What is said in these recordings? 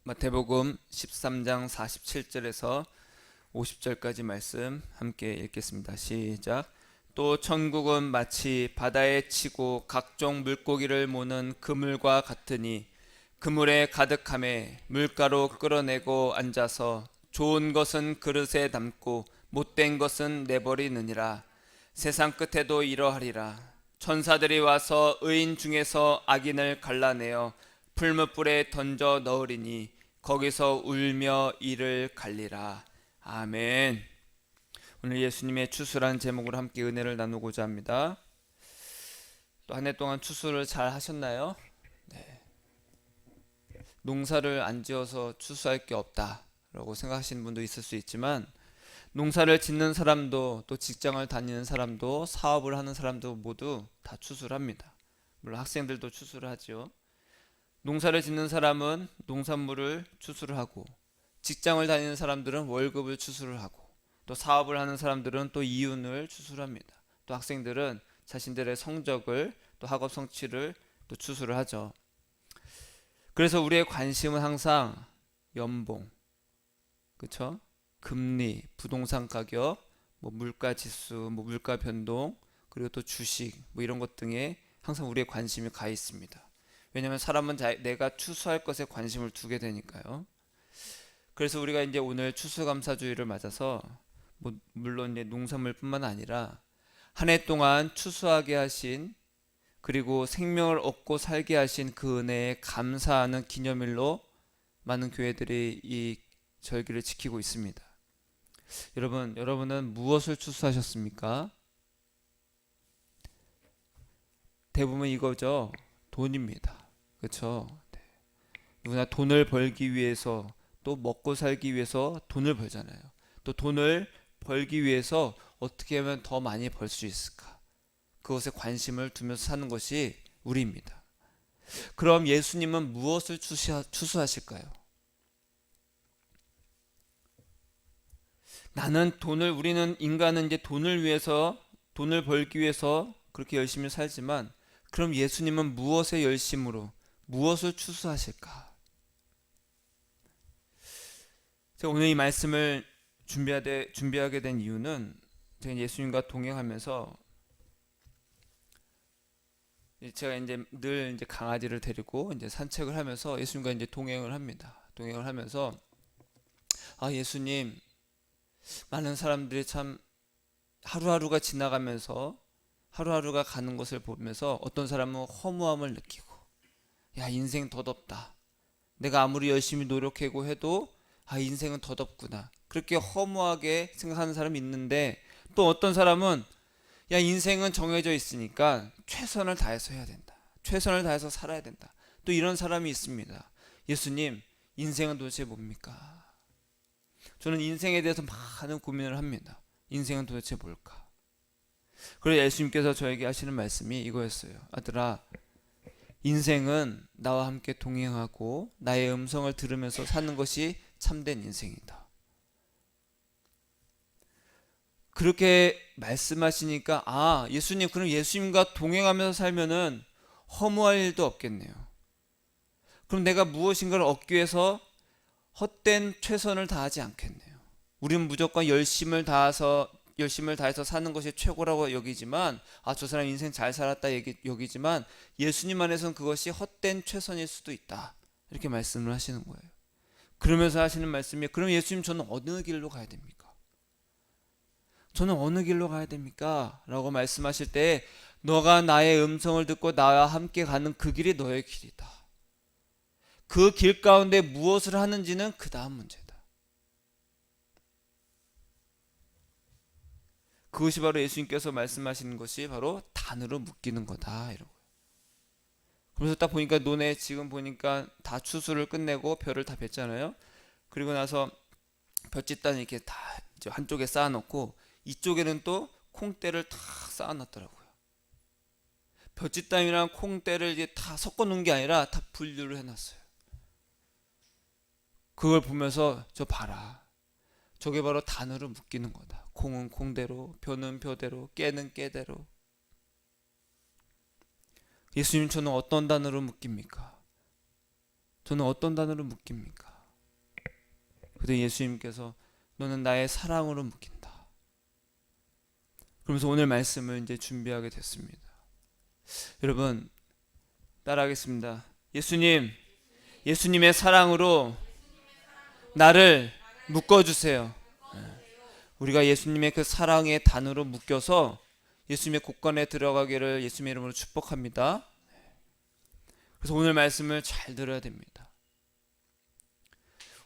마태복음 13장 47절에서 50절까지 말씀 함께 읽겠습니다. 시작. 또 천국은 마치 바다에 치고 각종 물고기를 모는 그물과 같으니 그물에 가득함에 물가로 끌어내고 앉아서 좋은 것은 그릇에 담고 못된 것은 내버리느니라. 세상 끝에도 이러하리라. 천사들이 와서 의인 중에서 악인을 갈라내어 풀무불에 던져 넣으리니 거기서 울며 이를 갈리라. 아멘. 오늘 예수님의 추수라는 제목으로 함께 은혜를 나누고자 합니다. 또 한 해 동안 추수를 잘 하셨나요? 농사를 안 지어서 추수할 게 없다라고 생각하시는 분도 있을 수 있지만, 농사를 짓는 사람도 또 직장을 다니는 사람도 사업을 하는 사람도 모두 다 추수를 합니다. 물론 학생들도 추수를 하죠. 농사를 짓는 사람은 농산물을 추수를 하고, 직장을 다니는 사람들은 월급을 추수를 하고, 또 사업을 하는 사람들은 또 이윤을 추수를 합니다. 또 학생들은 자신들의 성적을, 또 학업 성취를 또 추수를 하죠. 그래서 우리의 관심은 항상 연봉, 그쵸? 금리, 부동산 가격, 물가 지수, 물가 변동, 그리고 또 주식, 이런 것 등에 항상 우리의 관심이 가 있습니다. 왜냐하면 사람은 내가 추수할 것에 관심을 두게 되니까요. 그래서 우리가 이제 오늘 추수감사주의를 맞아서 물론 이제 농산물뿐만 아니라 한 해 동안 추수하게 하신, 그리고 생명을 얻고 살게 하신 그 은혜에 감사하는 기념일로 많은 교회들이 이 절기를 지키고 있습니다. 여러분은 무엇을 추수하셨습니까? 대부분 이거죠. 돈입니다. 그렇죠? 누구나 돈을 벌기 위해서, 또 먹고 살기 위해서 돈을 벌잖아요. 또 돈을 벌기 위해서 어떻게 하면 더 많이 벌 수 있을까? 그것에 관심을 두면서 사는 것이 우리입니다. 그럼 예수님은 무엇을 추수하실까요? 우리는 인간은 이제 돈을 위해서, 돈을 벌기 위해서 그렇게 열심히 살지만, 그럼 예수님은 무엇의 열심으로, 무엇을 추수하실까? 제가 오늘 이 말씀을 준비하게 된 이유는, 제가 예수님과 동행하면서 제가 늘 강아지를 데리고 산책을 하면서 예수님과 동행을 합니다. 동행을 하면서, 예수님, 많은 사람들이 참 하루하루가 지나가면서, 하루하루가 가는 것을 보면서 어떤 사람은 허무함을 느끼고, 야, 인생 덧없다. 내가 아무리 열심히 노력하고 해도 인생은 덧없구나. 그렇게 허무하게 생각하는 사람이 있는데, 또 어떤 사람은 야, 인생은 정해져 있으니까 최선을 다해서 해야 된다. 최선을 다해서 살아야 된다. 또 이런 사람이 있습니다. 예수님, 인생은 도대체 뭡니까? 저는 인생에 대해서 많은 고민을 합니다. 인생은 도대체 뭘까? 그래서 예수님께서 저에게 하시는 말씀이 이거였어요. 아들아, 인생은 나와 함께 동행하고 나의 음성을 들으면서 사는 것이 참된 인생이다. 그렇게 말씀하시니까, 예수님, 그럼 예수님과 동행하면서 살면은 허무할 일도 없겠네요. 그럼 내가 무엇인가를 얻기 위해서 헛된 최선을 다하지 않겠네요. 우리는 무조건 열심을 다해서 사는 것이 최고라고 여기지만, 저 사람 인생 잘 살았다 여기지만, 예수님 안에서는 그것이 헛된 최선일 수도 있다. 이렇게 말씀을 하시는 거예요. 그러면서 하시는 말씀이, 그럼 예수님, 저는 어느 길로 가야 됩니까? 저는 어느 길로 가야 됩니까? 라고 말씀하실 때, 너가 나의 음성을 듣고 나와 함께 가는 그 길이 너의 길이다. 그 길 가운데 무엇을 하는지는 그 다음 문제다. 그것이 바로 예수님께서 말씀하시는 것이 바로 단으로 묶이는 거다. 이러고. 그래서 딱 보니까 지금 보니까 다 추수를 끝내고 벼를 다 뱄잖아요. 그리고 나서 볏짓단 이렇게 다 한쪽에 쌓아놓고, 이쪽에는 또 콩대를 다 쌓아놨더라고요. 볏짓담이랑 콩대를 이제 다 섞어 놓은 게 아니라 다 분류를 해놨어요. 그걸 보면서 저 봐라. 저게 바로 단으로 묶이는 거다. 콩은 콩대로, 벼는 벼대로, 깨는 깨대로. 예수님, 저는 어떤 단어로 묶입니까? 저는 어떤 단어로 묶입니까? 그때 예수님께서 너는 나의 사랑으로 묶인다. 그러면서 오늘 말씀을 이제 준비하게 됐습니다. 여러분 따라하겠습니다. 예수님, 예수님의 사랑으로 나를 묶어주세요. 우리가 예수님의 그 사랑의 단으로 묶여서 예수님의 곳간에 들어가기를 예수님의 이름으로 축복합니다. 그래서 오늘 말씀을 잘 들어야 됩니다.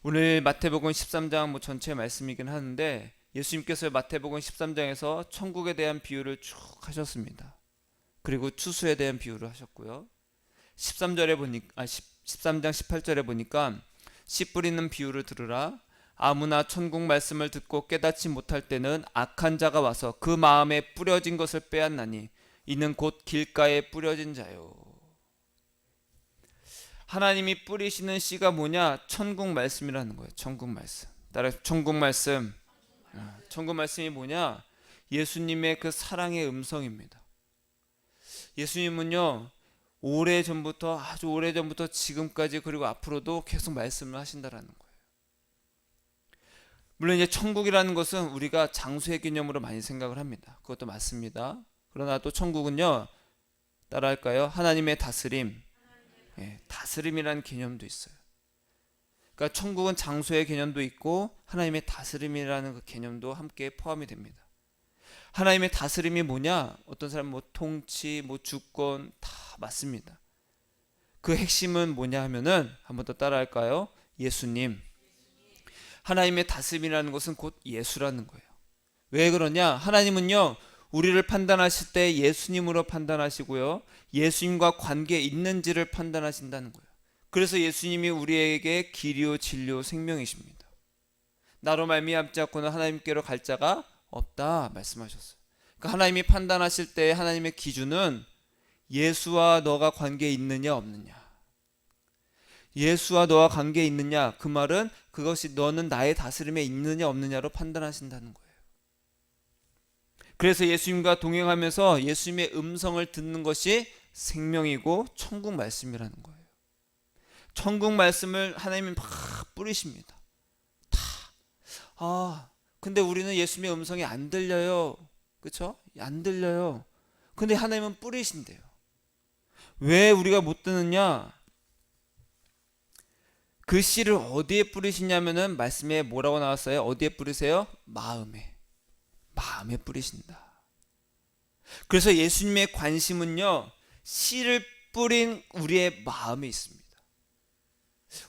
오늘 마태복음 13장 전체 말씀이긴 하는데 예수님께서 마태복음 13장에서 천국에 대한 비유를 쭉 하셨습니다. 그리고 추수에 대한 비유를 하셨고요. 13장 18절에 보니까 씨 뿌리는 비유를 들으라. 아무나 천국 말씀을 듣고 깨닫지 못할 때는 악한 자가 와서 그 마음에 뿌려진 것을 빼앗나니 이는 곧 길가에 뿌려진 자요. 하나님이 뿌리시는 씨가 뭐냐? 천국 말씀이라는 거예요. 천국 말씀. 따라 천국 말씀. 천국 말씀이 뭐냐? 예수님의 그 사랑의 음성입니다. 예수님은요, 아주 오래전부터 지금까지 그리고 앞으로도 계속 말씀을 하신다라는 거예요. 물론 이제 천국이라는 것은 우리가 장소의 개념으로 많이 생각을 합니다. 그것도 맞습니다. 그러나 또 천국은요, 따라할까요? 하나님의 다스림, 다스림이라는 개념도 있어요. 그러니까 천국은 장소의 개념도 있고 하나님의 다스림이라는 그 개념도 함께 포함이 됩니다. 하나님의 다스림이 뭐냐? 어떤 사람은 통치, 주권 다 맞습니다. 그 핵심은 뭐냐 하면은 한번 더 따라할까요? 예수님. 하나님의 다스림이라는 것은 곧 예수라는 거예요. 왜 그러냐? 하나님은요, 우리를 판단하실 때 예수님으로 판단하시고요, 예수님과 관계 있는지를 판단하신다는 거예요. 그래서 예수님이 우리에게 길이요 진리요 생명이십니다. 나로 말미암지 않고는 하나님께로 갈 자가 없다 말씀하셨어요. 그러니까 하나님이 판단하실 때 하나님의 기준은 예수와 너가 관계 있느냐 없느냐. 예수와 너와 관계 있느냐, 그 말은 그것이 너는 나의 다스림에 있느냐 없느냐로 판단하신다는 거예요. 그래서 예수님과 동행하면서 예수님의 음성을 듣는 것이 생명이고 천국 말씀이라는 거예요. 천국 말씀을 하나님이 막 뿌리십니다. 근데 우리는 예수님의 음성이 안 들려요. 그렇죠? 안 들려요. 근데 하나님은 뿌리신대요. 왜 우리가 못 듣느냐? 그 씨를 어디에 뿌리시냐면은 말씀에 뭐라고 나왔어요? 어디에 뿌리세요? 마음에 뿌리신다. 그래서 예수님의 관심은요, 씨를 뿌린 우리의 마음에 있습니다.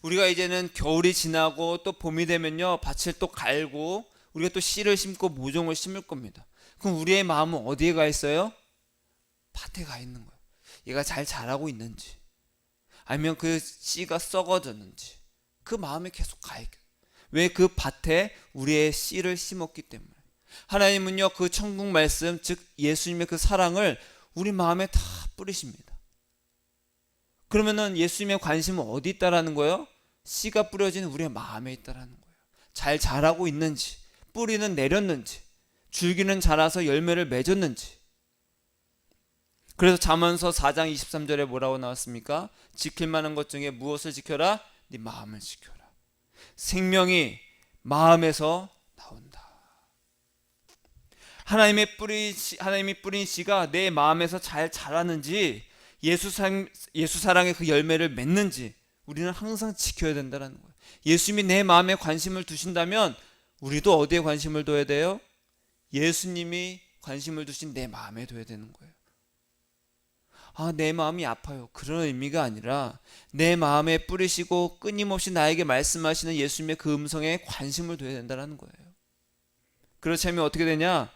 우리가 이제는 겨울이 지나고 또 봄이 되면요, 밭을 또 갈고 우리가 또 씨를 심고 모종을 심을 겁니다. 그럼 우리의 마음은 어디에 가 있어요? 밭에 가 있는 거예요. 얘가 잘 자라고 있는지, 아니면 그 씨가 썩어졌는지, 그 마음에 계속 가 있게. 왜? 그 밭에 우리의 씨를 심었기 때문에. 하나님은요, 그 천국 말씀, 즉 예수님의 그 사랑을 우리 마음에 다 뿌리십니다. 그러면은 예수님의 관심은 어디 있다라는 거예요? 씨가 뿌려진 우리의 마음에 있다라는 거예요. 잘 자라고 있는지, 뿌리는 내렸는지, 줄기는 자라서 열매를 맺었는지. 그래서 잠언서 4장 23절에 뭐라고 나왔습니까? 지킬 만한 것 중에 무엇을 지켜라? 네 마음을 지켜라. 생명이 마음에서 나온다. 하나님이 뿌린 씨가 내 마음에서 잘 자라는지, 예수 사랑의 그 열매를 맺는지 우리는 항상 지켜야 된다는 거예요. 예수님이 내 마음에 관심을 두신다면 우리도 어디에 관심을 둬야 돼요? 예수님이 관심을 두신 내 마음에 둬야 되는 거예요. 내 마음이 아파요. 그런 의미가 아니라 내 마음에 뿌리시고 끊임없이 나에게 말씀하시는 예수님의 그 음성에 관심을 둬야 된다는 거예요. 그렇지 않으면 어떻게 되냐?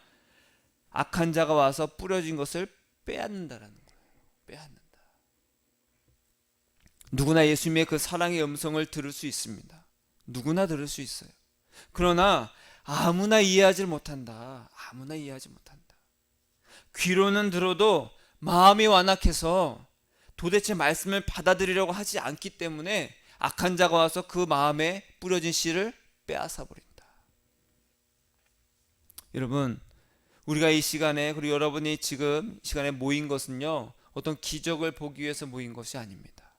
악한 자가 와서 뿌려진 것을 빼앗는다는 거예요. 빼앗는다. 누구나 예수님의 그 사랑의 음성을 들을 수 있습니다. 누구나 들을 수 있어요. 그러나 아무나 이해하지 못한다. 아무나 이해하지 못한다. 귀로는 들어도 마음이 완악해서 도대체 말씀을 받아들이려고 하지 않기 때문에 악한 자가 와서 그 마음에 뿌려진 씨를 빼앗아 버린다. 여러분, 우리가 이 시간에, 그리고 여러분이 지금 이 시간에 모인 것은요, 어떤 기적을 보기 위해서 모인 것이 아닙니다.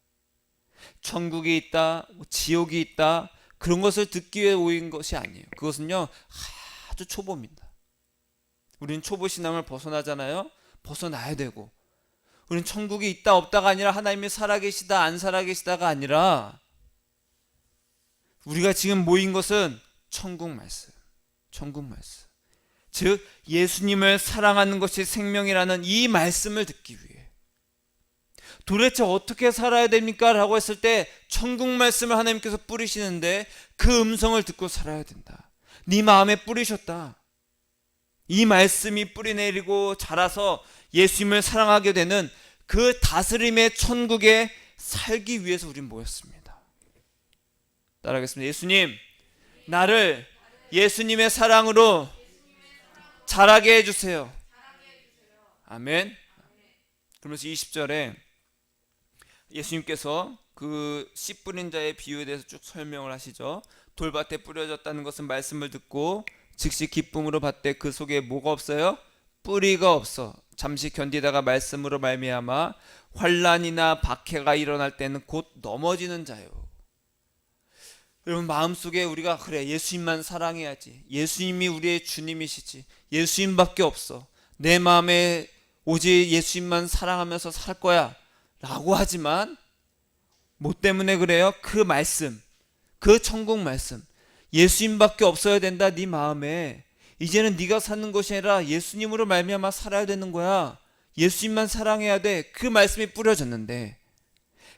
천국이 있다, 지옥이 있다, 그런 것을 듣기 위해 모인 것이 아니에요. 그것은요 아주 초보입니다. 우리는 초보 신앙을 벗어나잖아요. 벗어나야 되고, 우리는 천국이 있다 없다가 아니라 하나님이 살아계시다 안 살아계시다가 아니라 우리가 지금 모인 것은 천국 말씀, 천국 말씀, 즉 예수님을 사랑하는 것이 생명이라는 이 말씀을 듣기 위해. 도대체 어떻게 살아야 됩니까? 라고 했을 때 천국 말씀을 하나님께서 뿌리시는데 그 음성을 듣고 살아야 된다. 네 마음에 뿌리셨다. 이 말씀이 뿌리 내리고 자라서 예수님을 사랑하게 되는 그 다스림의 천국에 살기 위해서 우린 모였습니다. 따라하겠습니다. 예수님, 나를 예수님의 사랑으로 자라게 해주세요. 아멘. 그러면서 20절에 예수님께서 그 씨 뿌린 자의 비유에 대해서 쭉 설명을 하시죠. 돌밭에 뿌려졌다는 것은 말씀을 듣고 즉시 기쁨으로 받되 그 속에 뭐가 없어요? 뿌리가 없어 잠시 견디다가 말씀으로 말미암아 환난이나 박해가 일어날 때는 곧 넘어지는 자요. 여러분, 마음속에 우리가 그래, 예수님만 사랑해야지, 예수님이 우리의 주님이시지, 예수님밖에 없어, 내 마음에 오직 예수님만 사랑하면서 살 거야 라고 하지만 뭐 때문에 그래요? 그 말씀, 그 천국 말씀, 예수님밖에 없어야 된다. 네 마음에 이제는 네가 사는 것이 아니라 예수님으로 말미암아 살아야 되는 거야. 예수님만 사랑해야 돼. 그 말씀이 뿌려졌는데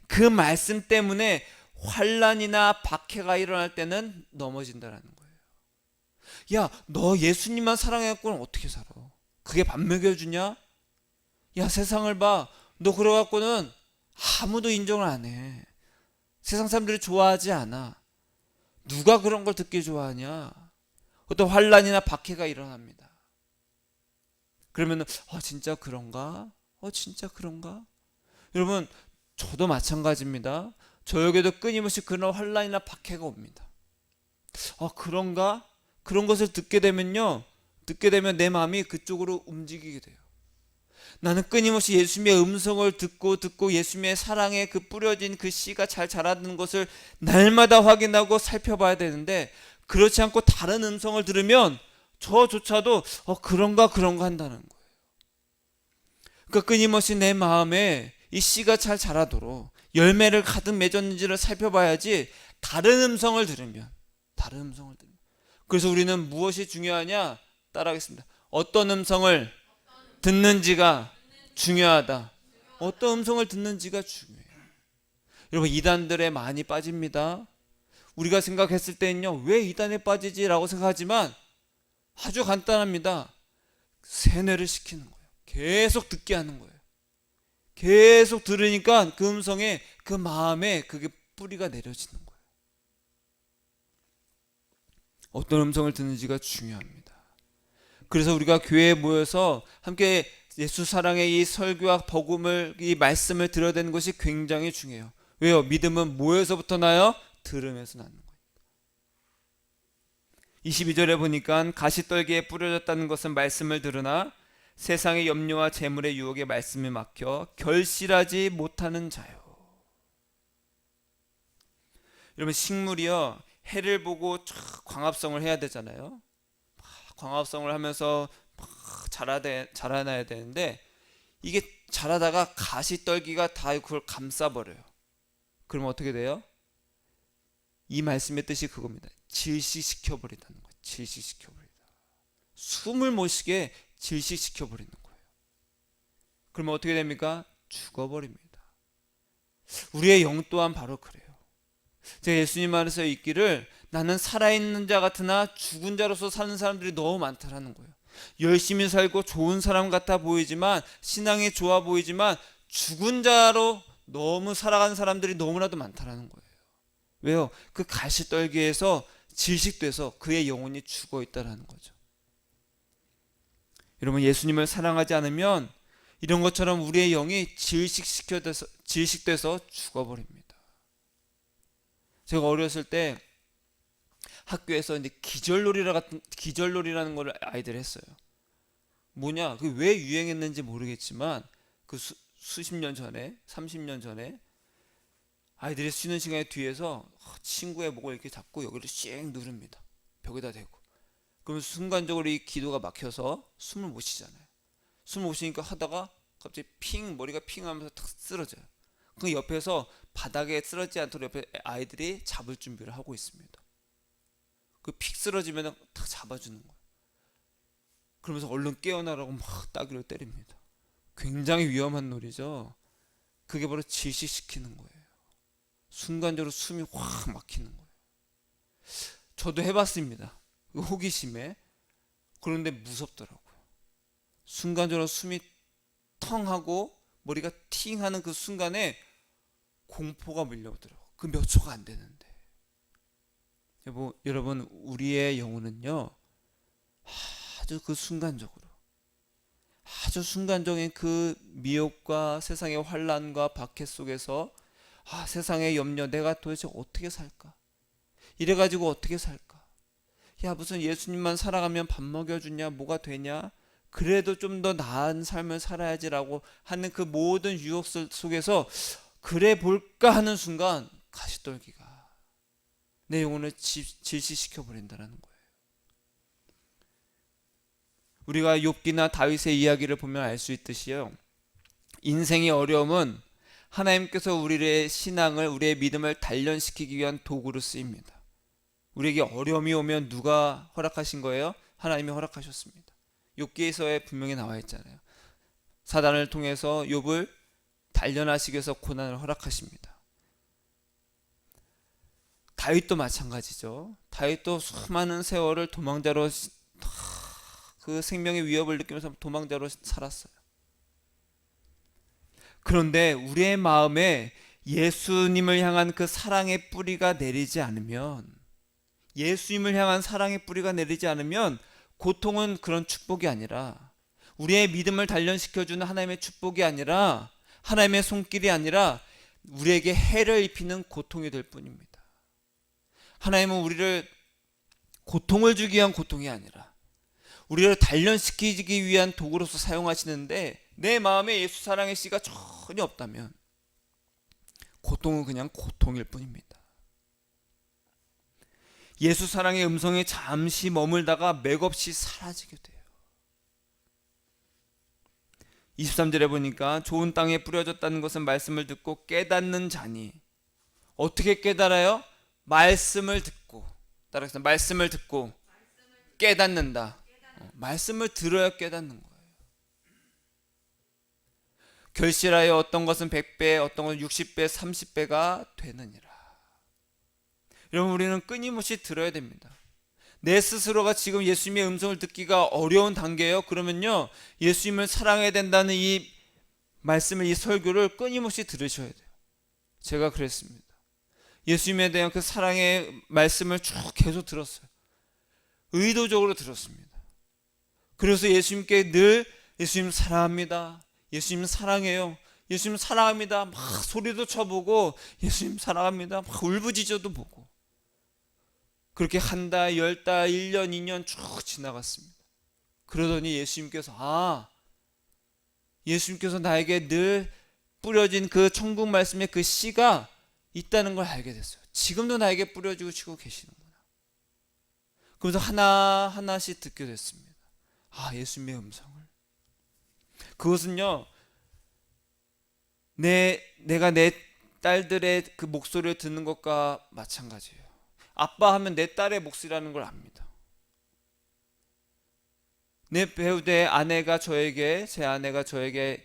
그 말씀 때문에 환난이나 박해가 일어날 때는 넘어진다라는 거예요. 야, 너 예수님만 사랑해갖고는 어떻게 살아? 그게 밥 먹여주냐? 야, 세상을 봐. 너 그래갖고는 아무도 인정을 안 해. 세상 사람들이 좋아하지 않아. 누가 그런 걸 듣기 좋아하냐? 어떤 환난이나 박해가 일어납니다. 그러면 진짜 그런가? 진짜 그런가? 여러분, 저도 마찬가지입니다. 저에게도 끊임없이 그런 환난이나 박해가 옵니다. 그런가? 그런 것을 듣게 되면 내 마음이 그쪽으로 움직이게 돼요. 나는 끊임없이 예수님의 음성을 듣고 예수님의 사랑에 그 뿌려진 그 씨가 잘 자라는 것을 날마다 확인하고 살펴봐야 되는데, 그렇지 않고 다른 음성을 들으면 저조차도 그런가 한다는 거예요. 그러니까 끊임없이 내 마음에 이 씨가 잘 자라도록 열매를 가득 맺었는지를 살펴봐야지. 다른 음성을 들으면. 그래서 우리는 무엇이 중요하냐? 따라하겠습니다. 어떤 음성을 듣는지가 중요하다. 어떤 음성을 듣는지가 중요해요. 여러분, 이단들에 많이 빠집니다. 우리가 생각했을 때는요, 왜 이단에 빠지지? 라고 생각하지만 아주 간단합니다. 세뇌를 시키는 거예요. 계속 듣게 하는 거예요. 계속 들으니까 그 음성에, 그 마음에 그게 뿌리가 내려지는 거예요. 어떤 음성을 듣는지가 중요합니다. 그래서 우리가 교회에 모여서 함께 예수 사랑의 이 설교와 복음을, 이 말씀을 들어야 되는 것이 굉장히 중요해요. 왜요? 믿음은 뭐에서부터 나요? 들으면서 나는 거예요. 22절에 보니까 가시떨기에 뿌려졌다는 것은 말씀을 들으나 세상의 염려와 재물의 유혹에 말씀이 막혀 결실하지 못하는 자요. 여러분, 식물이요, 해를 보고 광합성을 해야 되잖아요. 광합성을 하면서 자라나야 되는데 이게 자라다가 가시떨기가 다 그걸 감싸버려요. 그러면 어떻게 돼요? 이 말씀의 뜻이 그겁니다. 질식시켜버린다는 거예요. 질식시켜버린다. 숨을 못 쉬게 질식시켜버리는 거예요. 그러면 어떻게 됩니까? 죽어버립니다. 우리의 영 또한 바로 그래요. 제가 예수님 안에서 있기를 나는 살아있는 자 같으나 죽은 자로서 사는 사람들이 너무 많다라는 거예요. 열심히 살고 좋은 사람 같아 보이지만, 신앙이 좋아 보이지만 죽은 자로 너무 살아가는 사람들이 너무나도 많다라는 거예요. 왜요? 그 가시떨기에서 질식돼서 그의 영혼이 죽어 있다라는 거죠. 여러분, 예수님을 사랑하지 않으면 이런 것처럼 우리의 영이 질식돼서 죽어버립니다. 제가 어렸을 때 학교에서 이제 기절놀이라는 걸 아이들이 했어요. 뭐냐? 그 왜 유행했는지 모르겠지만 그 수십 년 전에, 30년 전에 아이들이 쉬는 시간에 뒤에서 친구의 목을 이렇게 잡고 여기를 씩 누릅니다. 벽에다 대고. 그러면 순간적으로 이 기도가 막혀서 숨을 못 쉬잖아요. 숨을 못 쉬니까 하다가 갑자기 머리가 핑 하면서 탁 쓰러져요. 그 옆에서 바닥에 쓰러지지 않도록 옆에 아이들이 잡을 준비를 하고 있습니다. 그 픽 쓰러지면 탁 잡아주는 거예요. 그러면서 얼른 깨어나라고 막 따귀를 때립니다. 굉장히 위험한 놀이죠. 그게 바로 질식시키는 거예요. 순간적으로 숨이 확 막히는 거예요. 저도 해봤습니다. 그 호기심에. 그런데 무섭더라고요. 순간적으로 숨이 텅 하고 머리가 팅 하는 그 순간에 공포가 밀려오더라고요. 그 몇 초가 안 되는데. 여러분, 우리의 영혼은요, 아주 그 순간적으로, 아주 순간적인 그 미혹과 세상의 환란과 박해 속에서 세상의 염려, 내가 도대체 어떻게 살까? 이래가지고 어떻게 살까? 야, 무슨 예수님만 살아가면 밥 먹여주냐, 뭐가 되냐? 그래도 좀 더 나은 삶을 살아야지라고 하는 그 모든 유혹 속에서 그래 볼까 하는 순간 가시떨기가 내 영혼을 질시시켜 버린다는 거예요. 우리가 욥기나 다윗의 이야기를 보면 알 수 있듯이요, 인생의 어려움은 하나님께서 우리의 신앙을, 우리의 믿음을 단련시키기 위한 도구로 쓰입니다. 우리에게 어려움이 오면 누가 허락하신 거예요? 하나님이 허락하셨습니다. 욥기에서에 분명히 나와 있잖아요. 사단을 통해서 욥을 단련하시기 위해서 고난을 허락하십니다. 다윗도 마찬가지죠. 다윗도 수많은 세월을 도망자로, 그 생명의 위협을 느끼면서 도망자로 살았어요. 그런데 우리의 마음에 예수님을 향한 그 사랑의 뿌리가 내리지 않으면, 예수님을 향한 사랑의 뿌리가 내리지 않으면 고통은 그런 축복이 아니라, 우리의 믿음을 단련시켜주는 하나님의 축복이 아니라, 하나님의 손길이 아니라 우리에게 해를 입히는 고통이 될 뿐입니다. 하나님은 우리를 고통을 주기 위한 고통이 아니라 우리를 단련시키기 위한 도구로서 사용하시는데, 내 마음에 예수 사랑의 씨가 전혀 없다면 고통은 그냥 고통일 뿐입니다. 예수 사랑의 음성에 잠시 머물다가 맥없이 사라지게 돼요. 23절에 보니까 좋은 땅에 뿌려졌다는 것은 말씀을 듣고 깨닫는 자니, 어떻게 깨달아요? 말씀을 듣고. 따라서 말씀을 듣고 깨닫는다. 말씀을 들어야 깨닫는 거예요. 결실하여 어떤 것은 100배, 어떤 것은 60배, 30배가 되느니라. 여러분, 우리는 끊임없이 들어야 됩니다. 내 스스로가 지금 예수님의 음성을 듣기가 어려운 단계예요. 그러면요, 예수님을 사랑해야 된다는 이 말씀을, 이 설교를 끊임없이 들으셔야 돼요. 제가 그랬습니다. 예수님에 대한 그 사랑의 말씀을 쭉 계속 들었어요. 의도적으로 들었습니다. 그래서 예수님께 늘 예수님 사랑합니다, 예수님 사랑해요, 예수님 사랑합니다 막 소리도 쳐보고, 예수님 사랑합니다 막 울부짖어도 보고, 그렇게 한 달, 10달, 1년, 2년 쭉 지나갔습니다. 그러더니 예수님께서 나에게 늘 뿌려진 그 천국 말씀의 그 씨가 있다는 걸 알게 됐어요. 지금도 나에게 뿌려주시고 계시는구나. 그러면서 하나하나씩 듣게 됐습니다. 예수님의 음성을. 그것은요, 내가 내 딸들의 그 목소리를 듣는 것과 마찬가지예요. 아빠 하면 내 딸의 목소리라는 걸 압니다. 내 배우자의 아내가 저에게, 제 아내가 저에게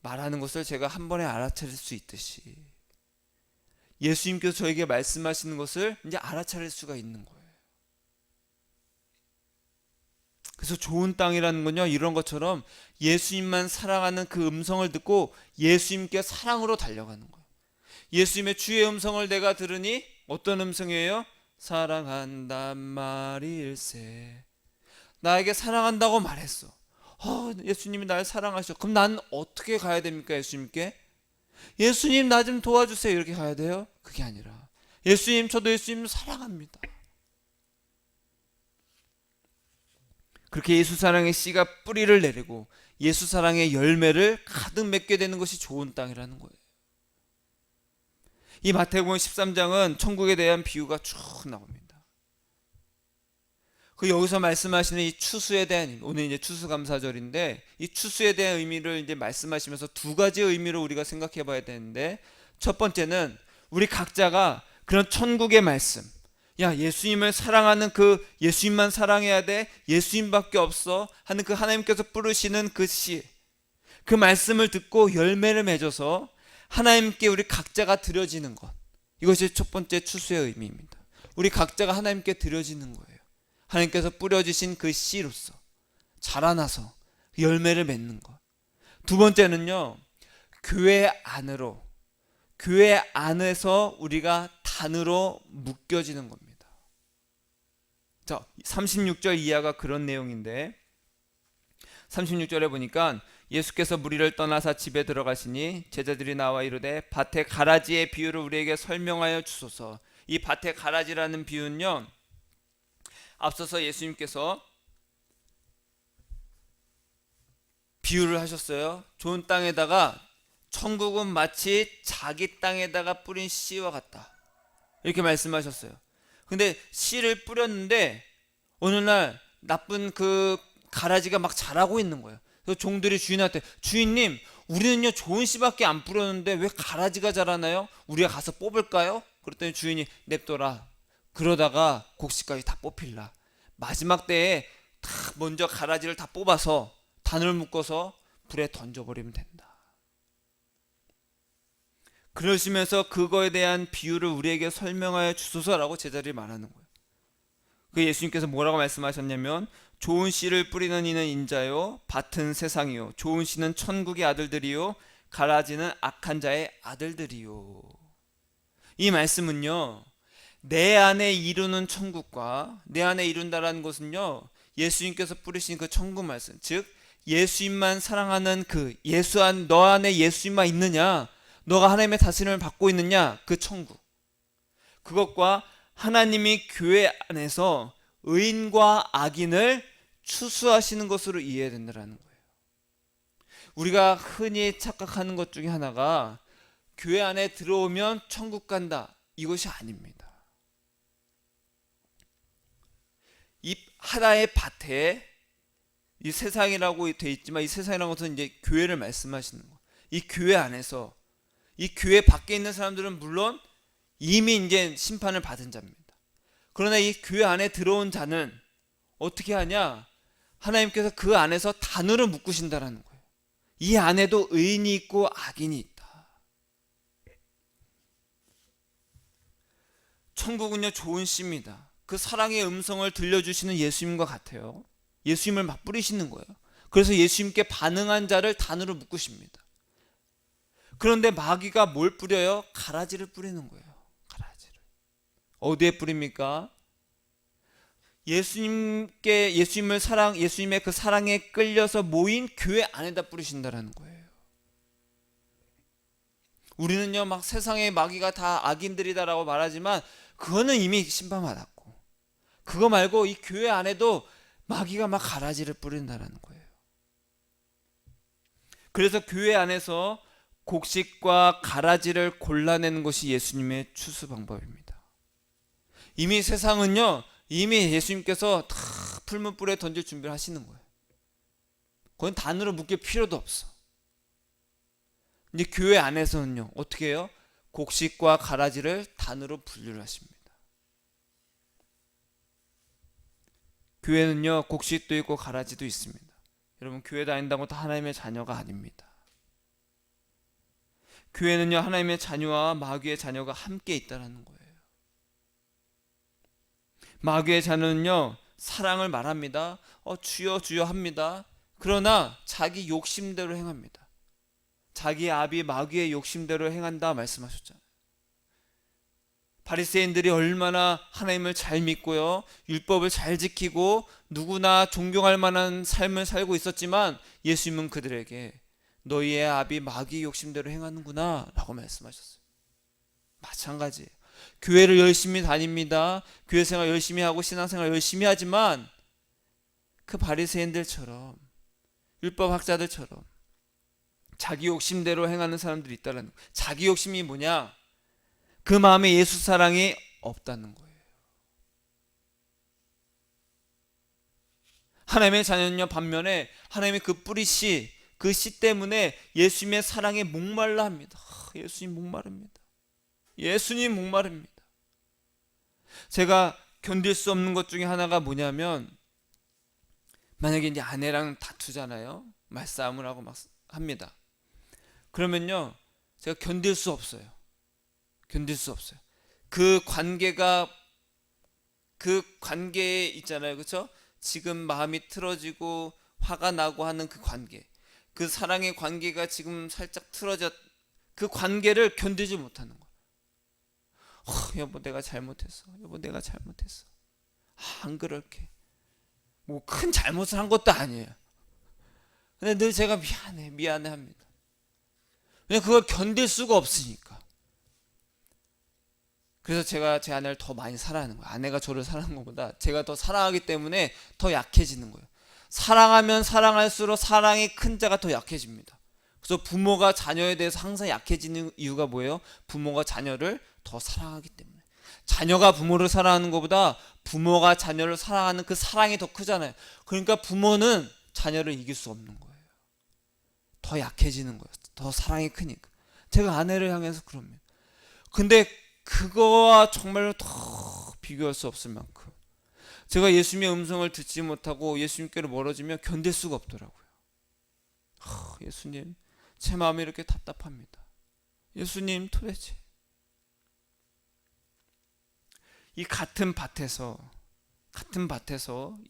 말하는 것을 제가 한 번에 알아차릴 수 있듯이, 예수님께서 저에게 말씀하시는 것을 이제 알아차릴 수가 있는 거예요. 그래서 좋은 땅이라는 건요, 이런 것처럼 예수님만 사랑하는 그 음성을 듣고 예수님께 사랑으로 달려가는 거예요. 예수님의 주의 음성을 내가 들으니 어떤 음성이에요? 사랑한단 말일세. 나에게 사랑한다고 말했어. 예수님이 날 사랑하셔. 그럼 난 어떻게 가야 됩니까? 예수님께? 예수님 나 좀 도와주세요, 이렇게 가야 돼요? 그게 아니라, 예수님, 저도 예수님 사랑합니다. 그렇게 예수 사랑의 씨가 뿌리를 내리고 예수 사랑의 열매를 가득 맺게 되는 것이 좋은 땅이라는 거예요. 이 마태복음 13장은 천국에 대한 비유가 쭉 나옵니다. 그 여기서 말씀하시는 이 추수에 대한, 오늘 이제 추수감사절인데 이 추수에 대한 의미를 이제 말씀하시면서 두 가지 의미로 우리가 생각해 봐야 되는데, 첫 번째는 우리 각자가 그런 천국의 말씀, 야, 예수님을 사랑하는 그 예수님만 사랑해야 돼, 예수님밖에 없어 하는 그 하나님께서 뿌리시는 그 씨, 그 말씀을 듣고 열매를 맺어서 하나님께 우리 각자가 드려지는 것, 이것이 첫 번째 추수의 의미입니다. 우리 각자가 하나님께 드려지는 거예요. 하나님께서 뿌려주신 그 씨로서 자라나서 열매를 맺는 것. 두 번째는요, 교회 안으로, 교회 안에서 우리가 단으로 묶여지는 겁니다. 자, 36절 이하가 그런 내용인데, 36절에 보니까 예수께서 무리를 떠나사 집에 들어가시니 제자들이 나와 이르되 밭의 가라지의 비유를 우리에게 설명하여 주소서. 이 밭의 가라지라는 비유는요, 앞서서 예수님께서 비유를 하셨어요. 좋은 땅에다가, 천국은 마치 자기 땅에다가 뿌린 씨와 같다, 이렇게 말씀하셨어요. 근데 씨를 뿌렸는데 어느 날 나쁜 그 가라지가 막 자라고 있는 거예요. 그래서 종들이 주인한테, 주인님, 우리는요 좋은 씨밖에 안 뿌렸는데 왜 가라지가 자라나요? 우리가 가서 뽑을까요? 그랬더니 주인이, 냅둬라. 그러다가 곡식까지 다 뽑힐라. 마지막 때에 다 먼저 가라지를 다 뽑아서 단을 묶어서 불에 던져버리면 된다. 그러시면서 그거에 대한 비유를 우리에게 설명하여 주소서라고 제자들이 말하는 거예요. 그 예수님께서 뭐라고 말씀하셨냐면, 좋은 씨를 뿌리는 이는 인자요, 밭은 세상이요, 좋은 씨는 천국의 아들들이요, 가라지는 악한 자의 아들들이요. 이 말씀은요, 내 안에 이루는 천국과 내 안에 이룬다라는 것은요, 예수님께서 뿌리신 그 천국 말씀, 즉 예수님만 사랑하는 그 너 안에 예수님만 있느냐, 너가 하나님의 다스림을 받고 있느냐, 그 천국, 그것과 하나님이 교회 안에서 의인과 악인을 추수하시는 것으로 이해해야 된다는 거예요. 우리가 흔히 착각하는 것 중에 하나가 교회 안에 들어오면 천국 간다, 이것이 아닙니다. 이 하나의 밭에, 이 세상이라고 되어 있지만 이 세상이라는 것은 이제 교회를 말씀하시는 거예요. 이 교회 안에서, 이 교회 밖에 있는 사람들은 물론 이미 이제 심판을 받은 자입니다. 그러나 이 교회 안에 들어온 자는 어떻게 하냐? 하나님께서 그 안에서 단으로 묶으신다라는 거예요. 이 안에도 의인이 있고 악인이 있다. 천국은요 좋은 씨입니다. 그 사랑의 음성을 들려주시는 예수님과 같아요. 예수님을 막 뿌리시는 거예요. 그래서 예수님께 반응한 자를 단으로 묶으십니다. 그런데 마귀가 뭘 뿌려요? 가라지를 뿌리는 거예요. 가라지를. 어디에 뿌립니까? 예수님의 그 사랑에 끌려서 모인 교회 안에다 뿌리신다라는 거예요. 우리는요 막 세상의 마귀가 다 악인들이다라고 말하지만 그거는 이미 심판받았고, 그거 말고 이 교회 안에도 마귀가 막 가라지를 뿌린다라는 거예요. 그래서 교회 안에서 곡식과 가라지를 골라내는 것이 예수님의 추수 방법입니다. 이미 세상은요, 이미 예수님께서 다 풀무불에 던질 준비를 하시는 거예요. 그건 단으로 묶일 필요도 없어. 이제 교회 안에서는요 어떻게 해요? 곡식과 가라지를 단으로 분류를 하십니다. 교회는요 곡식도 있고 가라지도 있습니다. 여러분, 교회 다닌다고 다 하나님의 자녀가 아닙니다. 교회는요 하나님의 자녀와 마귀의 자녀가 함께 있다는 거예요. 마귀의 자녀는요 사랑을 말합니다. 주여 주여 합니다. 그러나 자기 욕심대로 행합니다. 자기 아비 마귀의 욕심대로 행한다 말씀하셨잖아요. 바리새인들이 얼마나 하나님을 잘 믿고요, 율법을 잘 지키고 누구나 존경할 만한 삶을 살고 있었지만 예수님은 그들에게 너희의 아비 마귀의 욕심대로 행하는구나 라고 말씀하셨어요. 마찬가지예요. 교회를 열심히 다닙니다. 교회 생활 열심히 하고 신앙생활 열심히 하지만 그 바리새인들처럼, 율법학자들처럼 자기 욕심대로 행하는 사람들이 있다는 거예요. 자기 욕심이 뭐냐? 그 마음에 예수 사랑이 없다는 거예요. 하나님의 자녀는요, 반면에 하나님의 그 뿌리씨, 그 씨 때문에 예수님의 사랑에 목말라 합니다. 예수님 목마릅니다. 예수님 목마릅니다. 제가 견딜 수 없는 것 중에 하나가 뭐냐면, 만약에 이제 아내랑 다투잖아요. 말싸움을 하고 막 합니다. 그러면요, 제가 견딜 수 없어요. 견딜 수 없어요. 그 관계에 있잖아요. 그렇죠? 지금 마음이 틀어지고 화가 나고 하는 그 관계, 그 사랑의 관계가 지금 살짝 틀어졌, 그 관계를 견디지 못하는 거예요. 여보 내가 잘못했어. 여보 내가 잘못했어. 안 그럴게. 뭐 큰 잘못을 한 것도 아니에요. 근데 늘 제가 미안해 합니다. 왜냐면 그걸 견딜 수가 없으니까. 그래서 제가 제 아내를 더 많이 사랑하는 거예요. 아내가 저를 사랑하는 것보다 제가 더 사랑하기 때문에 더 약해지는 거예요. 사랑하면 사랑할수록 사랑이 큰 자가 더 약해집니다. 그래서 부모가 자녀에 대해서 항상 약해지는 이유가 뭐예요? 부모가 자녀를 더 사랑하기 때문에. 자녀가 부모를 사랑하는 것보다 부모가 자녀를 사랑하는 그 사랑이 더 크잖아요. 그러니까 부모는 자녀를 이길 수 없는 거예요. 더 약해지는 거예요. 더 사랑이 크니까. 제가 아내를 향해서 그럽니다. 근데 그거와 정말로 더 비교할 수 없을 만큼 제가 예수님의 음성을 듣지 못하고 예수님께로 멀어지면 견딜 수가 없더라고요. 예수님, 제 마음이 이렇게 답답합니다. 예수님, 도대체 이 같은 밭에서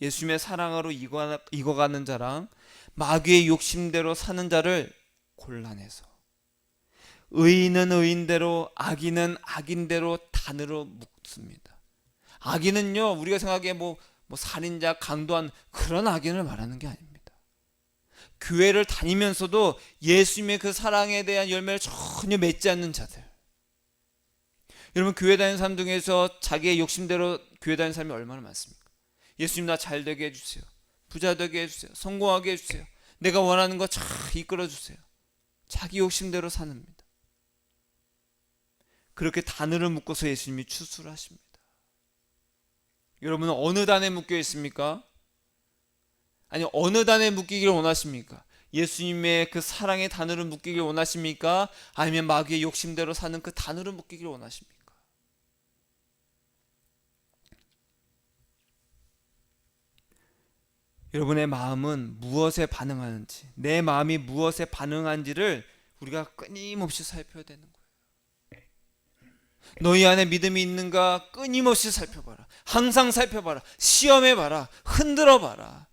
예수님의 사랑으로 익어가는 자랑, 마귀의 욕심대로 사는 자를 골라내서 의인은 의인대로, 악인은 악인대로 단으로 묶습니다. 악인은요, 우리가 생각하기에 뭐 살인자, 강도한 그런 악인을 말하는 게 아닙니다. 교회를 다니면서도 예수님의 그 사랑에 대한 열매를 전혀 맺지 않는 자들. 여러분, 교회 다니는 사람 중에서 자기의 욕심대로 교회 다니는 사람이 얼마나 많습니까? 예수님 나 잘 되게 해주세요. 부자 되게 해주세요. 성공하게 해주세요. 내가 원하는 거 잘 이끌어 주세요. 자기 욕심대로 사는입니다. 그렇게 단을 묶어서 예수님이 추수를 하십니다. 여러분은 어느 단에 묶여 있습니까? 아니, 어느 단에 묶이기를 원하십니까? 예수님의 그 사랑의 단으로 묶이기를 원하십니까? 아니면 마귀의 욕심대로 사는 그 단으로 묶이기를 원하십니까? 여러분의 마음은 무엇에 반응하는지, 내 마음이 무엇에 반응하는지를 우리가 끊임없이 살펴야 되는 거예요. 너희 안에 믿음이 있는가 끊임없이 살펴봐라. 항상 살펴봐라. 시험해봐라. 흔들어봐라.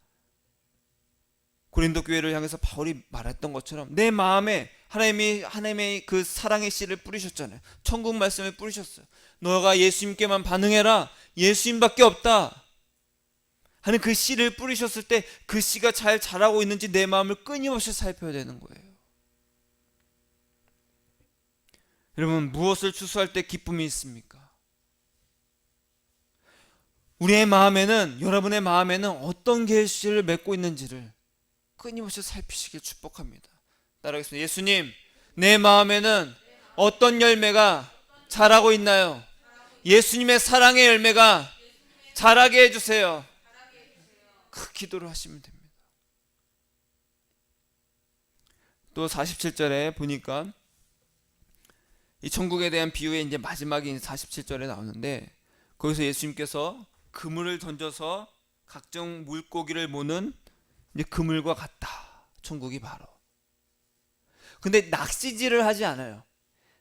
고린도 교회를 향해서 바울이 말했던 것처럼 내 마음에 하나님의 그 사랑의 씨를 뿌리셨잖아요. 천국 말씀을 뿌리셨어요. 너가 예수님께만 반응해라. 예수님밖에 없다 하는 그 씨를 뿌리셨을 때 그 씨가 잘 자라고 있는지 내 마음을 끊임없이 살펴야 되는 거예요. 여러분, 무엇을 추수할 때 기쁨이 있습니까? 우리의 마음에는, 여러분의 마음에는 어떤 계시를 맺고 있는지를 끊임없이 살피시길 축복합니다. 따라하겠습니다. 예수님, 내 마음에는 어떤 열매가 자라고 있나요? 예수님의 사랑의 열매가 자라게 해주세요. 그 기도를 하시면 됩니다. 또 47절에 보니까 이 천국에 대한 비유의 이제 마지막이 47절에 나오는데, 거기서 예수님께서 그물을 던져서 각종 물고기를 모는 이제 그물과 같다. 천국이 바로. 근데 낚시질을 하지 않아요.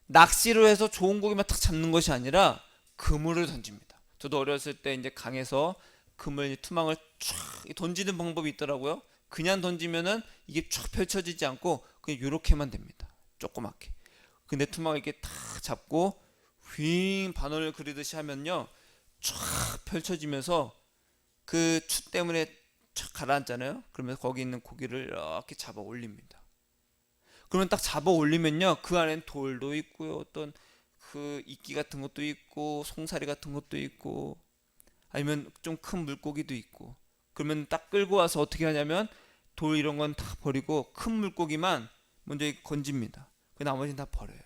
낚시로 해서 좋은 고기만 탁 잡는 것이 아니라 그물을 던집니다. 저도 어렸을 때 이제 강에서 그물 투망을 쫙 던지는 방법이 있더라고요. 그냥 던지면은 이게 쫙 펼쳐지지 않고 그냥 요렇게만 됩니다. 조그맣게. 근데 투망을 이렇게 탁 잡고 윙 바늘을 그리듯이 하면요, 쫙 펼쳐지면서 그 추 때문에 쫙 가라앉잖아요. 그러면 거기 있는 고기를 이렇게 잡아 올립니다. 그러면 딱 잡아 올리면요, 그 안에는 돌도 있고요, 어떤 그 이끼 같은 것도 있고 송사리 같은 것도 있고 아니면 좀 큰 물고기도 있고. 그러면 딱 끌고 와서 어떻게 하냐면 돌 이런 건 다 버리고 큰 물고기만 먼저 건집니다. 그 나머지는 다 버려요.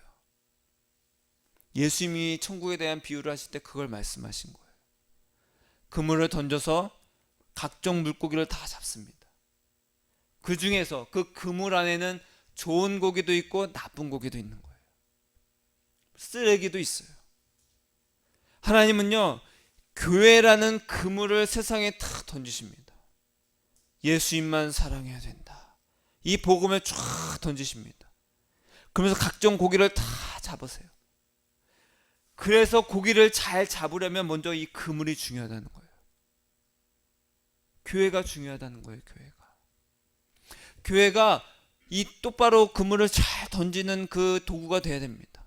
예수님이 천국에 대한 비유를 하실 때 그걸 말씀하신 거예요. 그물을 던져서 각종 물고기를 다 잡습니다. 그 중에서 그 그물 안에는 좋은 고기도 있고 나쁜 고기도 있는 거예요. 쓰레기도 있어요. 하나님은요, 교회라는 그물을 세상에 탁 던지십니다. 예수님만 사랑해야 된다. 이 복음을 쫙 던지십니다. 그러면서 각종 고기를 다 잡으세요. 그래서 고기를 잘 잡으려면 먼저 이 그물이 중요하다는 거예요. 교회가 중요하다는 거예요. 교회가 이 똑바로 그물을 잘 던지는 그 도구가 돼야 됩니다.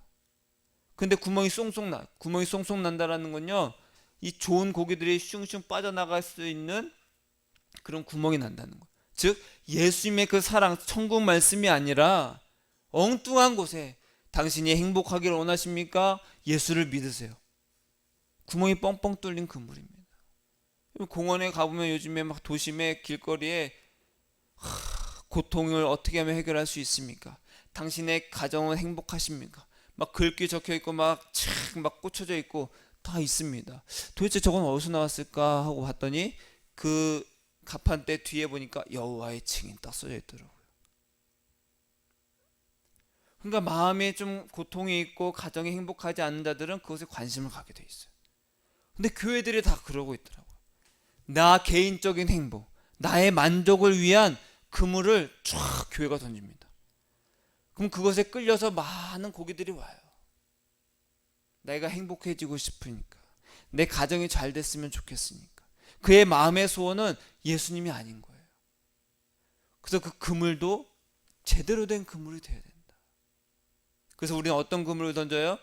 근데 구멍이 쏭쏭 난다라는 건요, 이 좋은 고기들이 슝슝 빠져나갈 수 있는 그런 구멍이 난다는 거예요. 즉 예수님의 그 사랑, 천국 말씀이 아니라 엉뚱한 곳에 당신이 행복하기를 원하십니까? 예수를 믿으세요. 구멍이 뻥뻥 뚫린 그물입니다. 공원에 가보면 요즘에 막 도심의 길거리에 고통을 어떻게 하면 해결할 수 있습니까? 당신의 가정은 행복하십니까? 막 글귀 적혀 있고 막 꽂혀져 있고 다 있습니다. 도대체 저건 어디서 나왔을까 하고 봤더니 그 가판대 뒤에 보니까 여호와의 증인 딱 써져 있더라고요. 그러니까 마음에 좀 고통이 있고 가정이 행복하지 않는 자들은 그것에 관심을 갖게 돼 있어요. 근데 교회들이 다 그러고 있더라고요. 나 개인적인 행복, 나의 만족을 위한 그물을 쫙 교회가 던집니다. 그럼 그것에 끌려서 많은 고기들이 와요. 내가 행복해지고 싶으니까, 내 가정이 잘 됐으면 좋겠으니까. 그의 마음의 소원은 예수님이 아닌 거예요. 그래서 그 그물도 제대로 된 그물이 돼야 된다. 그래서 우리는 어떤 그물을 던져요?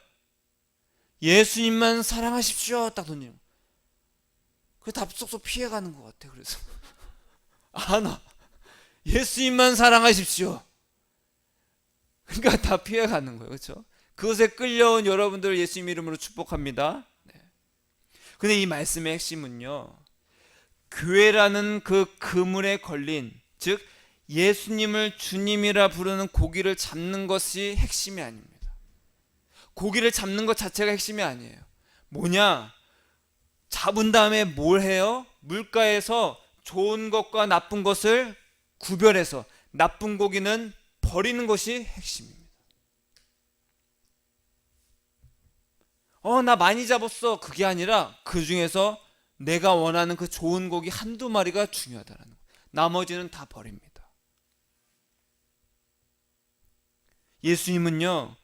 예수님만 사랑하십시오 딱 던지는 거예요. 그래서 다 쏙쏙 피해가는 것 같아. 그래서 나 예수님만 사랑하십시오. 그러니까 다 피해가는 거예요. 그렇죠? 그것에 끌려온 여러분들 예수님 이름으로 축복합니다. 네. 근데 이 말씀의 핵심은요, 교회라는 그 그물에 걸린, 즉 예수님을 주님이라 부르는 고기를 잡는 것이 핵심이 아닙니다. 고기를 잡는 것 자체가 핵심이 아니에요. 뭐냐? 잡은 다음에 뭘 해요? 물가에서 좋은 것과 나쁜 것을 구별해서 나쁜 고기는 버리는 것이 핵심입니다. 나 많이 잡았어. 그게 아니라 그 중에서 내가 원하는 그 좋은 고기 한두 마리가 중요하다는 거예요. 나머지는 다 버립니다. 예수님은요,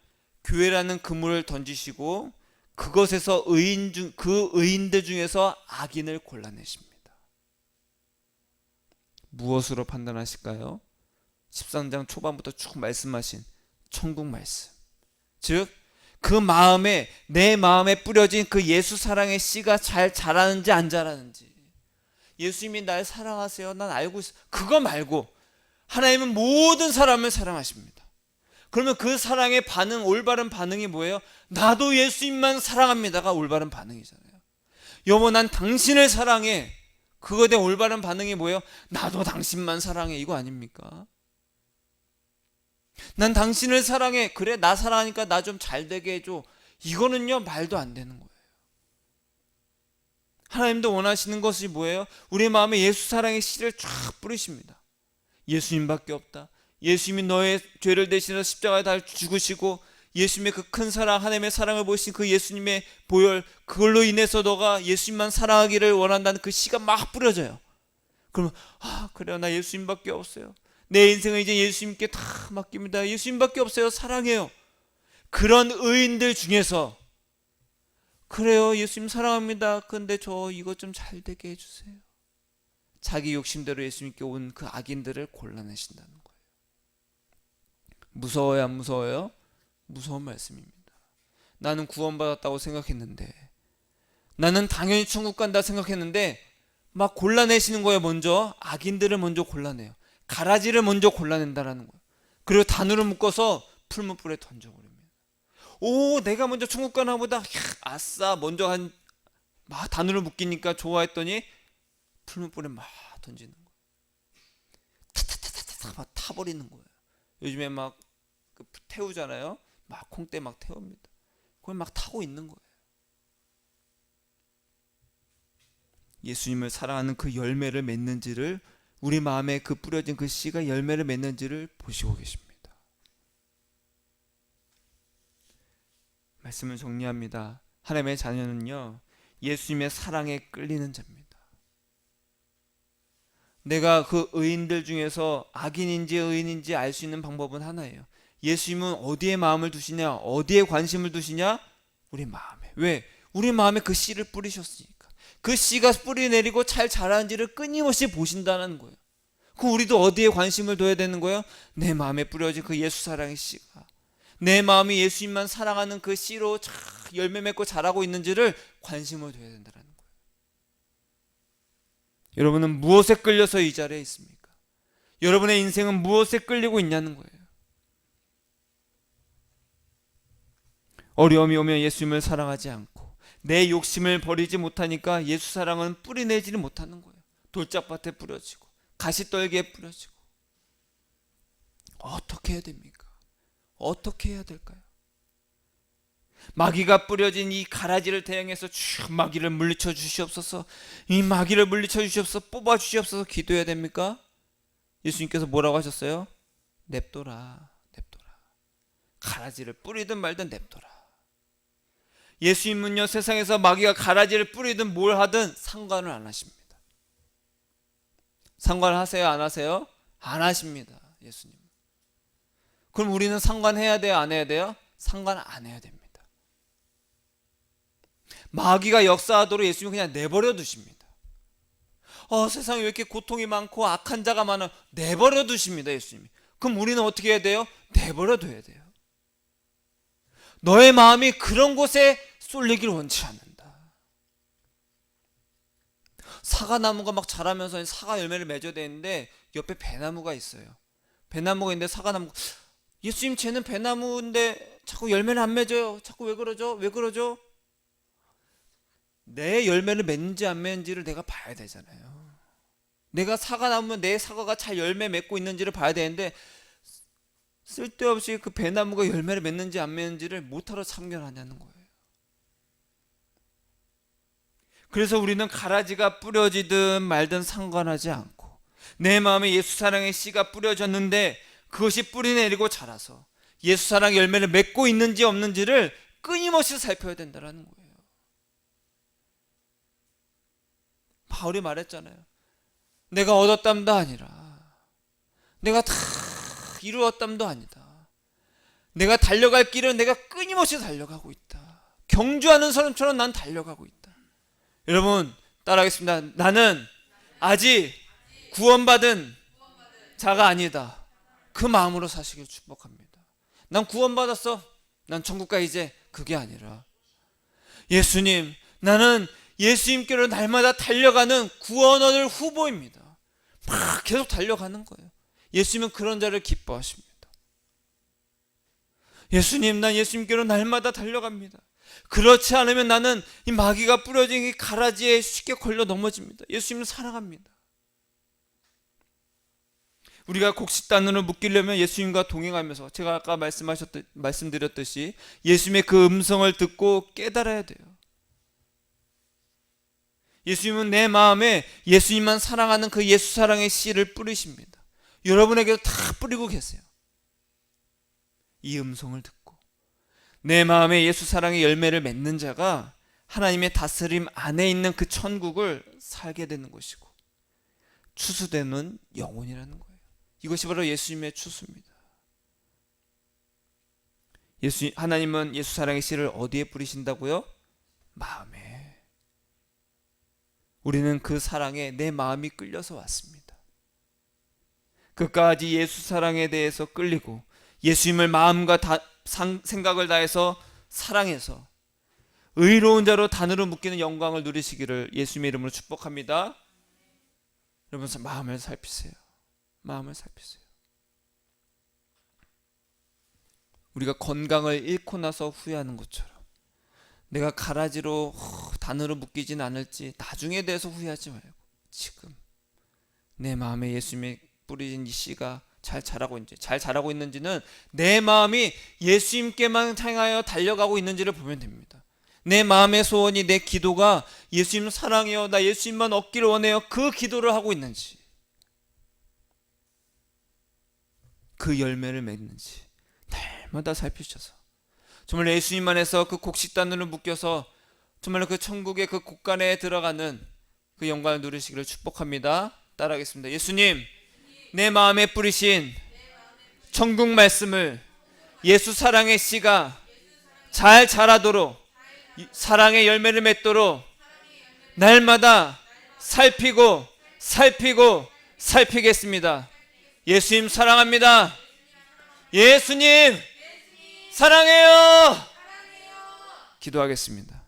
교회라는 그물을 던지시고 그것에서 그 의인들 중에서 악인을 골라내십니다. 무엇으로 판단하실까요? 13장 초반부터 쭉 말씀하신 천국 말씀, 즉 그 마음에, 내 마음에 뿌려진 그 예수 사랑의 씨가 잘 자라는지 안 자라는지. 예수님이 날 사랑하세요, 난 알고 있어, 그거 말고 하나님은 모든 사람을 사랑하십니다. 그러면 그 사랑의 반응, 올바른 반응이 뭐예요? 나도 예수님만 사랑합니다가 올바른 반응이잖아요. 여보 난 당신을 사랑해, 그거에 대한 올바른 반응이 뭐예요? 나도 당신만 사랑해, 이거 아닙니까? 난 당신을 사랑해, 그래 나 사랑하니까 나 좀 잘 되게 해줘, 이거는요 말도 안 되는 거예요. 하나님도 원하시는 것이 뭐예요? 우리 마음에 예수 사랑의 씨를 쫙 뿌리십니다. 예수님밖에 없다, 예수님이 너의 죄를 대신해서 십자가에 달 죽으시고 예수님의 그 큰 사랑, 하나님의 사랑을 보신 그 예수님의 보혈, 그걸로 인해서 너가 예수님만 사랑하기를 원한다는 그 씨가 막 뿌려져요. 그러면 그래요, 나 예수님밖에 없어요, 내 인생은 이제 예수님께 다 맡깁니다, 예수님밖에 없어요, 사랑해요. 그런 의인들 중에서 그래요, 예수님 사랑합니다, 근데 저 이거 좀 잘 되게 해주세요, 자기 욕심대로 예수님께 온 그 악인들을 골라내신다는 거예요. 무서워요 안 무서워요? 무서운 말씀입니다. 나는 구원받았다고 생각했는데, 나는 당연히 천국 간다 생각했는데 막 골라내시는 거예요. 먼저 악인들을 먼저 골라내요. 가라지를 먼저 골라낸다라는 거예요. 그리고 단으로 묶어서 풀무불에 던져버립니다. 내가 먼저 천국 가나 보다, 아싸, 먼저 막 단으로 묶이니까 좋아했더니 풀무불에 막 던지는 거예요. 타타타타타 막 타버리는 거예요. 요즘에 막 태우잖아요. 막 콩대 막 태웁니다. 그걸 막 타고 있는 거예요. 예수님을 사랑하는 그 열매를 맺는지를, 우리 마음에 그 뿌려진 그 씨가 열매를 맺는지를 보시고 계십니다. 말씀을 정리합니다. 하나님의 자녀는요, 예수님의 사랑에 끌리는 자입니다. 내가 그 의인들 중에서 악인인지 의인인지 알 수 있는 방법은 하나예요. 예수님은 어디에 마음을 두시냐, 어디에 관심을 두시냐? 우리 마음에. 왜? 우리 마음에 그 씨를 뿌리셨으니까. 그 씨가 뿌리 내리고 잘 자라는지를 끊임없이 보신다는 거예요. 그럼 우리도 어디에 관심을 둬야 되는 거예요? 내 마음에 뿌려진 그 예수 사랑의 씨가, 내 마음이 예수님만 사랑하는 그 씨로 잘 열매 맺고 자라고 있는지를 관심을 둬야 된다는 거예요. 여러분은 무엇에 끌려서 이 자리에 있습니까? 여러분의 인생은 무엇에 끌리고 있냐는 거예요. 어려움이 오면 예수님을 사랑하지 않고 내 욕심을 버리지 못하니까 예수 사랑은 뿌리내지를 못하는 거예요. 돌짝밭에 뿌려지고 가시떨기에 뿌려지고. 어떻게 해야 됩니까? 어떻게 해야 될까요? 마귀가 뿌려진 이 가라지를 대응해서 쭉 마귀를 물리쳐 주시옵소서, 이 마귀를 물리쳐 주시옵소서, 뽑아 주시옵소서 기도해야 됩니까? 예수님께서 뭐라고 하셨어요? 냅둬라, 냅둬라. 가라지를 뿌리든 말든 냅둬라. 예수님은요, 세상에서 마귀가 가라지를 뿌리든 뭘 하든 상관을 안 하십니다. 상관하세요, 안 하세요? 안 하십니다, 예수님. 그럼 우리는 상관해야 돼요, 안 해야 돼요? 상관 안 해야 됩니다. 마귀가 역사하도록 예수님은 그냥 내버려 두십니다. 세상에 왜 이렇게 고통이 많고 악한 자가 많아? 내버려 두십니다, 예수님이. 그럼 우리는 어떻게 해야 돼요? 내버려 둬야 돼요. 너의 마음이 그런 곳에 쏠리길 원치 않는다. 사과나무가 막 자라면서 사과 열매를 맺어야 되는데 옆에 배나무가 있어요. 배나무가 있는데 사과나무, 예수님 쟤는 배나무인데 자꾸 열매를 안 맺어요. 자꾸 왜 그러죠? 왜 그러죠? 내 열매를 맺는지 안 맺는지를 내가 봐야 되잖아요. 내가 사과나무면 내 사과가 잘 열매 맺고 있는지를 봐야 되는데 쓸데없이 그 배나무가 열매를 맺는지 안 맺는지를 못하러 참견하냐는 거예요. 그래서 우리는 가라지가 뿌려지든 말든 상관하지 않고 내 마음에 예수 사랑의 씨가 뿌려졌는데 그것이 뿌리 내리고 자라서 예수 사랑의 열매를 맺고 있는지 없는지를 끊임없이 살펴야 된다는 거예요. 바울이 말했잖아요. 내가 얻었담도 아니라, 내가 다 이루었담도 아니다. 내가 달려갈 길은 내가 끊임없이 달려가고 있다. 경주하는 사람처럼 난 달려가고 있다. 여러분 따라하겠습니다. 나는 아직 구원받은 자가 아니다. 그 마음으로 사시길 축복합니다. 난 구원받았어, 난 천국 가 이제, 그게 아니라 예수님, 나는 예수님께로 날마다 달려가는 구원 얻을 후보입니다. 막 계속 달려가는 거예요. 예수님은 그런 자를 기뻐하십니다. 예수님, 난 예수님께로 날마다 달려갑니다. 그렇지 않으면 나는 이 마귀가 뿌려진 이 가라지에 쉽게 걸려 넘어집니다. 예수님을 사랑합니다. 우리가 곡식단으로 묶이려면 예수님과 동행하면서, 제가 아까 말씀드렸듯이 예수님의 그 음성을 듣고 깨달아야 돼요. 예수님은 내 마음에 예수님만 사랑하는 그 예수 사랑의 씨를 뿌리십니다. 여러분에게도 다 뿌리고 계세요. 이 음성을 듣고 내 마음에 예수 사랑의 열매를 맺는 자가 하나님의 다스림 안에 있는 그 천국을 살게 되는 것이고 추수되는 영혼이라는 거예요. 이것이 바로 예수님의 추수입니다. 하나님은 예수 사랑의 씨를 어디에 뿌리신다고요? 마음에. 우리는 그 사랑에 내 마음이 끌려서 왔습니다. 끝까지 예수 사랑에 대해서 끌리고 예수님을 마음과 생각을 다해서 사랑해서 의로운 자로 단으로 묶이는 영광을 누리시기를 예수님의 이름으로 축복합니다. 여러분 마음을 살피세요. 마음을 살피세요. 우리가 건강을 잃고 나서 후회하는 것처럼 내가 가라지로 단으로 묶이진 않을지 나중에 대해서 후회하지 말고 지금 내 마음에 예수님의 뿌려진 이 씨가 잘 자라고 있는지는 내 마음이 예수님께만 향하여 달려가고 있는지를 보면 됩니다. 내 마음의 소원이, 내 기도가 예수님 사랑해요, 나 예수님만 얻기를 원해요, 그 기도를 하고 있는지, 그 열매를 맺는지 날마다 살피셔서 정말 예수님 안에서 그 곡식단으로 묶여서 정말로 그 천국의 그 곳간에 들어가는 그 영광을 누리시기를 축복합니다. 따라하겠습니다. 예수님, 내 마음에 뿌리신 천국 말씀을 예수 사랑의 씨가 잘 자라도록, 사랑의 열매를 맺도록 날마다 살피고 살피겠습니다. 예수님 사랑합니다. 예수님 사랑해요. 기도하겠습니다.